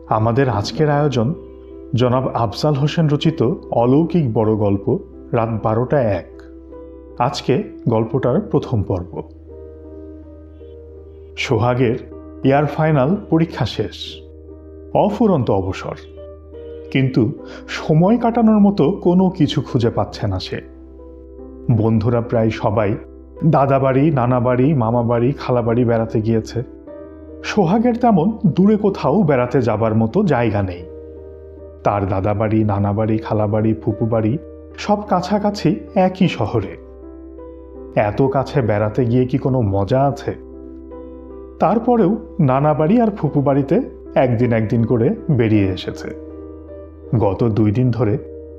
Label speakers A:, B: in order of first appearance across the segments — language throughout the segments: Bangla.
A: আমাদের আজকের আয়োজন জনাব আফজাল হোসেন রচিত অলৌকিক বড় গল্প রাত 12টা 1। আজকে গল্পটার প্রথম পর্ব। সোহাগের এয়ার ফাইনাল পরীক্ষা শেষ, অফুরন্ত অবসর, কিন্তু সময় কাটানোর মতো কোনো কিছু খুঁজে পাচ্ছে না সে। বন্ধুরা প্রায় সবাই দাদাবাড়ি, নানাবাড়ি, মামাবাড়ি, খালাবাড়ি বেড়াতে গিয়েছে। সোহাগের তেমন দূরে কোথাও বেড়াতে যাবার মতো জায়গা নেই। তার দাদাবাড়ি, নানাবাড়ি, খালাবাড়ি, ফুপুবাড়ি সব কাছাকাছি একই শহরে। এত কাছে বেড়াতে গিয়ে কি কোনো মজা আছে? তারপরেও নানাবাড়ি আর ফুপুবাড়িতে একদিন করে বেরিয়ে এসেছে। গত 2 দিন ধরে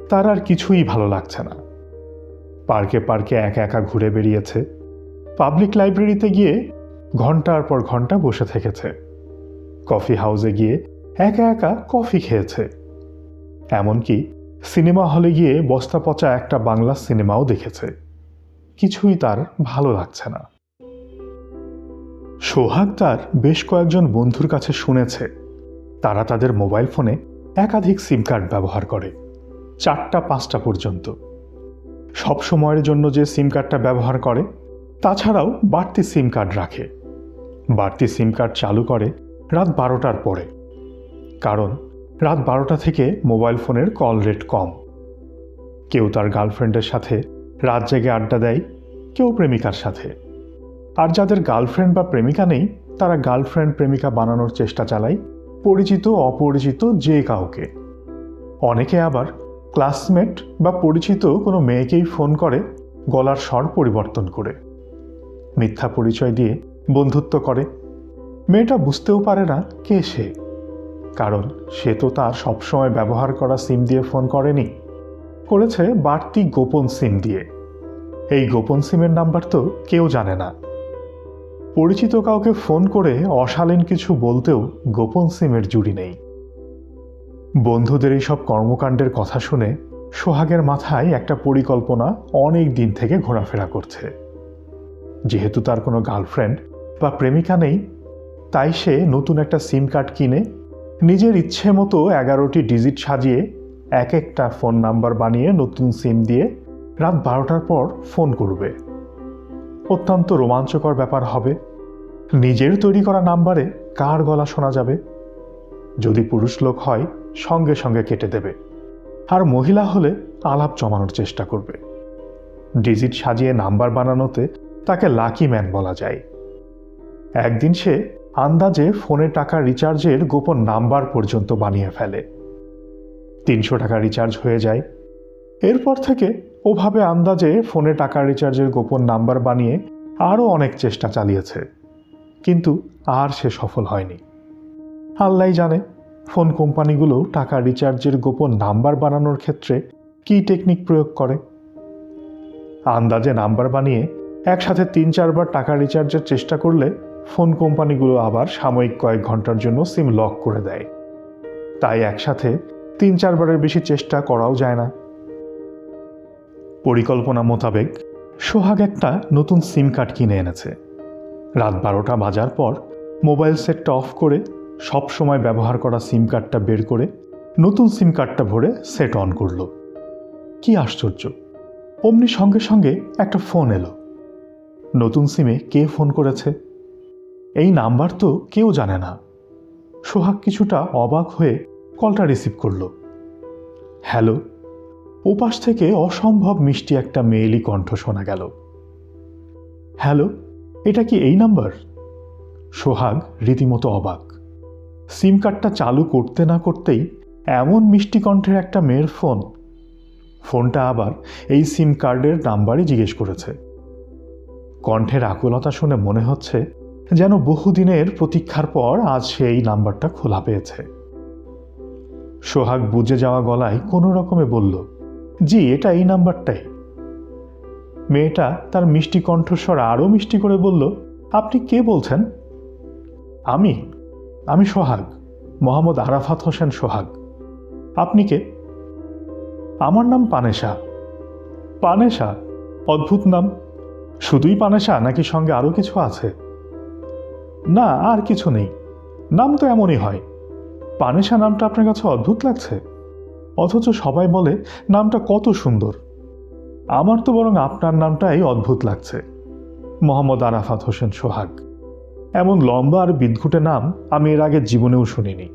A: তার আর কিছুই ভালো লাগছে না। পার্কে পার্কে একা একা ঘুরে বেরিয়েছে, পাবলিক লাইব্রেরিতে গিয়ে ঘন্টার পর ঘন্টা বসে থেকেছে, কফি হাউসে গিয়ে একা একা কফি খেয়েছে, এমনকি সিনেমা হলে গিয়ে বস্তা পচা একটা বাংলা সিনেমাও দেখেছে। কিছুই তার ভালো লাগছে না। সোহাগ তার বেশ কয়েকজন বন্ধুর কাছে শুনেছে তারা তাদের মোবাইল ফোনে একাধিক সিম কার্ড ব্যবহার করে, 4টা 5টা পর্যন্ত। সব সময়ের জন্য যে সিম কার্ডটা ব্যবহার করে তাছাড়াও বাড়তি সিম কার্ড রাখে। বাড়তি সিম কার্ড চালু করে রাত 12টার পরে, কারণ রাত 12টা থেকে মোবাইল ফোনের কল রেট কম। কেউ তার গার্লফ্রেন্ডের সাথে রাত জেগে আড্ডা দেয়, কেউ প্রেমিকার সাথে। আর যাদের গার্লফ্রেন্ড বা প্রেমিকা নেই তারা গার্লফ্রেন্ড প্রেমিকা বানানোর চেষ্টা চালায় পরিচিত অপরিচিত যে কাউকে। অনেকে আবার ক্লাসমেট বা পরিচিত কোনো মেয়েকেই ফোন করে গলার স্বর পরিবর্তন করে, মিথ্যা পরিচয় দিয়ে বন্ধুত্ব করে। মেয়েটা বুঝতেও পারে না কে সে, কারণ সে তো তার সবসময় ব্যবহার করা সিম দিয়ে ফোন করেনি, করেছে বাড়তি গোপন সিম দিয়ে। এই গোপন সিমের নাম্বার তো কেউ জানে না। পরিচিত কাউকে ফোন করে অশালীন কিছু বলতেও গোপন সিমের জুড়ি নেই। বন্ধুদের এইসব কর্মকাণ্ডের কথা শুনে সোহাগের মাথায় একটা পরিকল্পনা অনেক দিন থেকে ঘোরাফেরা করছে। যেহেতু তার কোনো গার্লফ্রেন্ড বা প্রেমিকা নেই, তাই সে নতুন একটা সিম কার্ড কিনে নিজের ইচ্ছে মতো 11টি ডিজিট সাজিয়ে এক একটা ফোন নাম্বার বানিয়ে নতুন সিম দিয়ে রাত 12টার পর ফোন করবে। অত্যন্ত রোমাঞ্চকর ব্যাপার হবে। নিজের তৈরি করা নাম্বারে কার গলা শোনা যাবে? যদি পুরুষ লোক হয় সঙ্গে সঙ্গে কেটে দেবে, আর মহিলা হলে আলাপ জমানোর চেষ্টা করবে। ডিজিট সাজিয়ে নাম্বার বানানোতে তাকে লাকি ম্যান বলা যায়। একদিন সে আন্দাজে ফোনে টাকা রিচার্জের গোপন নাম্বার পর্যন্ত বানিয়ে ফেলে। 300 টাকা রিচার্জ হয়ে যায়। এরপর থেকে ওভাবে আন্দাজে ফোনে টাকা রিচার্জের গোপন নাম্বার বানিয়ে আরও অনেক চেষ্টা চালিয়েছে, কিন্তু আর সে সফল হয়নি। আল্লাহই জানে ফোন কোম্পানিগুলো টাকা রিচার্জের গোপন নাম্বার বানানোর ক্ষেত্রে কী টেকনিক প্রয়োগ করে। আন্দাজে নাম্বার বানিয়ে একসাথে 3-4 বার টাকা রিচার্জের চেষ্টা করলে ফোন কোম্পানিগুলো আবার সাময়িক কয়েক ঘন্টার জন্য সিম লক করে দেয়। তাই একসাথে 3-4 বারের বেশি চেষ্টা করাও যায় না। পরিকল্পনা মোতাবেক সোহাগ একটা নতুন সিম কার্ড কিনে এনেছে। রাত 12টা বাজার পর মোবাইল সেটটা অফ করে সব সময় ব্যবহার করা সিম কার্ডটা বের করে নতুন সিম কার্ডটা ভরে সেট অন করল। কি আশ্চর্য, অমনি সঙ্গে সঙ্গে একটা ফোন এলো। নতুন সিমে কে ফোন করেছে? এই নাম্বার তো কেউ জানে না। সোহাগ কিছুটা অবাক হয়ে কলটা রিসিভ করল। হ্যালো। ওপাশ থেকে অসম্ভব মিষ্টি একটা মেয়েলি কণ্ঠ শোনা গেল। হ্যালো, এটা কি এই নাম্বার? সোহাগ রীতিমতো অবাক। সিম কার্ডটা চালু করতে না করতেই এমন মিষ্টি কণ্ঠের একটা মেয়ের ফোন। ফোনটা আবার এই সিম কার্ডের নাম্বারই জিজ্ঞেস করেছে। কণ্ঠের আকুলতা শুনে মনে হচ্ছে যেন বহুদিনের প্রতীক্ষার পর আজ সে এই নাম্বারটা খোলা পেয়েছে। সোহাগ বুঝে যাওয়া গলায় কোনো রকমে বলল, জি, এটা এই নাম্বারটাই। মেয়েটা তার মিষ্টি কণ্ঠস্বর আরও মিষ্টি করে বলল, আপনি কে বলছেন? আমি সোহাগ, মোহাম্মদ আরাফাত হোসেন সোহাগ। আপনি কে? আমার নাম পানেশা। পানেশা? অদ্ভুত নাম। শুধুই পানেশা নাকি সঙ্গে আরও কিছু আছে? না, আর কিছু নেই, নাম তো এমনই হয়। পানেশা নামটা আপনার কাছে অদ্ভুত লাগছে, অথচ সবাই বলে নামটা কত সুন্দর। আমার তো বরং আপনার নামটাই অদ্ভুত লাগছে, মোহাম্মদ আরাফাত হোসেন সোহাগ। এমন লম্বা আর বিদঘুটে নাম আমি এর আগে জীবনেও শুনিনি।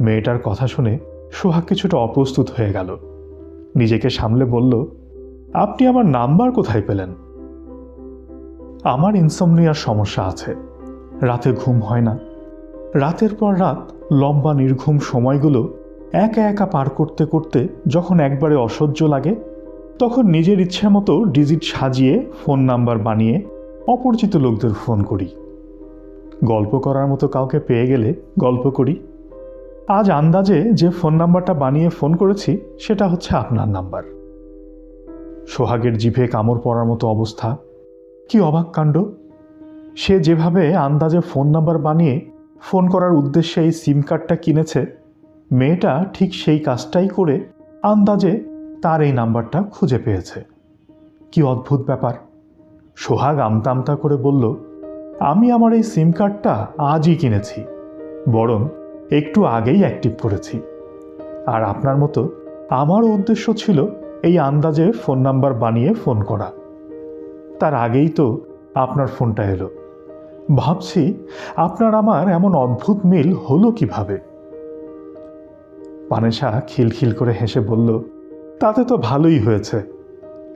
A: মেয়েটার কথা শুনে সোহাগ কিছুটা অপ্রস্তুত হয়ে গেল। নিজেকে সামলে বলল, আপনি আমার নাম্বার কোথায় পেলেন? আমার ইনসমনিয়ার সমস্যা আছে, রাতে ঘুম হয় না। রাতের পর রাত লম্বা নির্ঘুম সময়গুলো একা একা পার করতে করতে যখন একবারে অসহ্য লাগে, তখন নিজের ইচ্ছে মতো ডিজিট সাজিয়ে ফোন নাম্বার বানিয়ে অপরিচিত লোকদের ফোন করি। গল্প করার মতো কাউকে পেয়ে গেলে গল্প করি। আজ আন্দাজে যে ফোন নাম্বারটা বানিয়ে ফোন করেছি সেটা হচ্ছে আপনার নাম্বার। সোহাগের জিভে কামড় পড়ার মতো অবস্থা। কি অবাক কাণ্ড! সে যেভাবে আন্দাজে ফোন নাম্বার বানিয়ে ফোন করার উদ্দেশ্যে এই সিম কার্ডটা কিনেছে, মেয়েটা ঠিক সেই কাজটাই করে আন্দাজে তার এই নাম্বারটা খুঁজে পেয়েছে। কি অদ্ভুত ব্যাপার! সোহাগ আমতা আমতা করে বলল, আমি আমার এই সিম কার্ডটা আজই কিনেছি, বরং একটু আগেই অ্যাক্টিভ করেছি। আর আপনার মতো আমারও উদ্দেশ্য ছিল এই আন্দাজে ফোন নাম্বার বানিয়ে ফোন করা। তার আগেই তো আপনার ফোনটা এলো। ভাবছি আপনার আমার এমন অদ্ভুত মিল হলো কিভাবে। পানেশা খিলখিল করে হেসে বলল, তাতে তো ভালোই হয়েছে।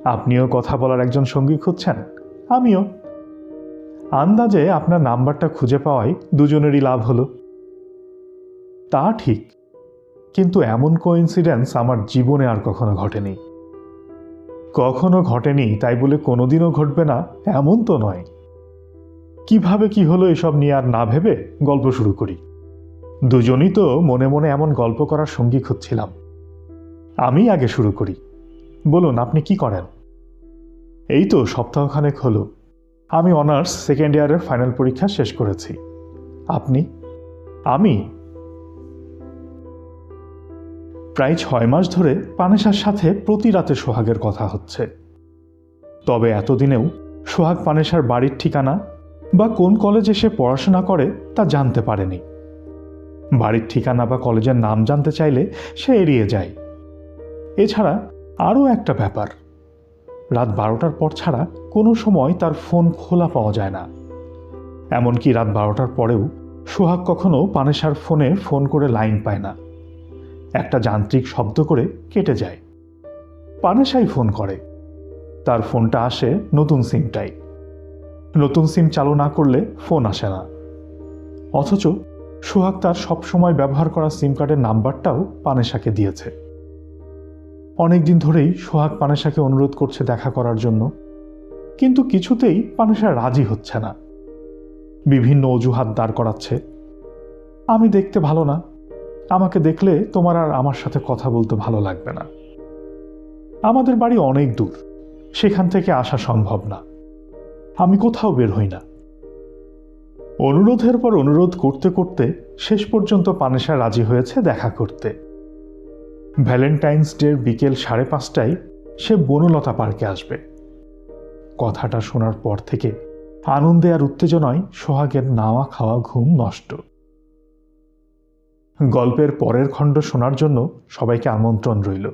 A: আপনিও কথা বলার একজন সঙ্গী খুঁজছেন, আমিও। আন্দাজে আপনার নাম্বারটা খুঁজে পাওয়ায় দুজনেরই লাভ হলো। তা ঠিক, কিন্তু এমন কোইন্সিডেন্স আমার জীবনে আর কখনো ঘটেনি। কখনো ঘটেনি তাই বলে কোনোদিনও ঘটবে না এমন তো নয়। কিভাবে কি হলো এসব নিয়ে আর না ভেবে গল্প শুরু করি। দুজনই তো মনে মনে এমন গল্প করার সঙ্গী খুঁজছিলাম। আমি আগে শুরু করি। বলুন, আপনি কি করেন? এই তো সপ্তাহখানেক হলো আমি অনার্স সেকেন্ড ইয়ারের ফাইনাল পরীক্ষা শেষ করেছি। আপনি? আমি প্রায় 6 মাস ধরে পানেশার সাথে প্রতি রাতে সোহাগের কথা হচ্ছে। তবে এতদিনেও সোহাগ পানেশার বাড়ির ঠিকানা বা কোন কলেজে সে পড়াশোনা করে তা জানতে পারেনি। বাড়ির ঠিকানা বা কলেজের নাম জানতে চাইলে সে এড়িয়ে যায়। এছাড়া আরও একটা ব্যাপার, রাত 12টার পর ছাড়া কোনো সময় তার ফোন খোলা পাওয়া যায় না। এমনকি রাত 12টার পরেও সোহাগ কখনো পানেশার ফোনে ফোন করে লাইন পায় না। একটা যান্ত্রিক শব্দ করে কেটে যায়। পানেশাই ফোন করে। তার ফোনটা আসে নতুন সিমটাই। নতুন সিম চালু না করলে ফোন আসে না। অথচ সোহাগ তার সবসময় ব্যবহার করা সিম কার্ডের নাম্বারটাও পানেশাকে দিয়েছে। অনেকদিন ধরেই সোহাগ পানেশাকে অনুরোধ করছে দেখা করার জন্য, কিন্তু কিছুতেই পানেশা রাজি হচ্ছে না। বিভিন্ন অজুহাত দাঁড় করাচ্ছে। আমি দেখতে ভালো না, আমাকে দেখলে তোমার আর আমার সাথে কথা বলতে ভালো লাগবে না। আমাদের বাড়ি অনেক দূর, সেখান থেকে আসা সম্ভব না। আমি কোথাও বের হই না। অনুরোধের পর অনুরোধ করতে করতে শেষ পর্যন্ত পানেশা রাজি হয়েছে দেখা করতে। ভ্যালেন্টাইন্স ডের বিকেল 5:30টায় সে বনলতা পার্কে আসবে। কথাটা শোনার পর থেকে আনন্দে আর উত্তেজনায় সোহাগের নাওয়া খাওয়া ঘুম নষ্ট। গল্পের পরের খণ্ড শোনার জন্য সবাইকে আমন্ত্রণ রইল।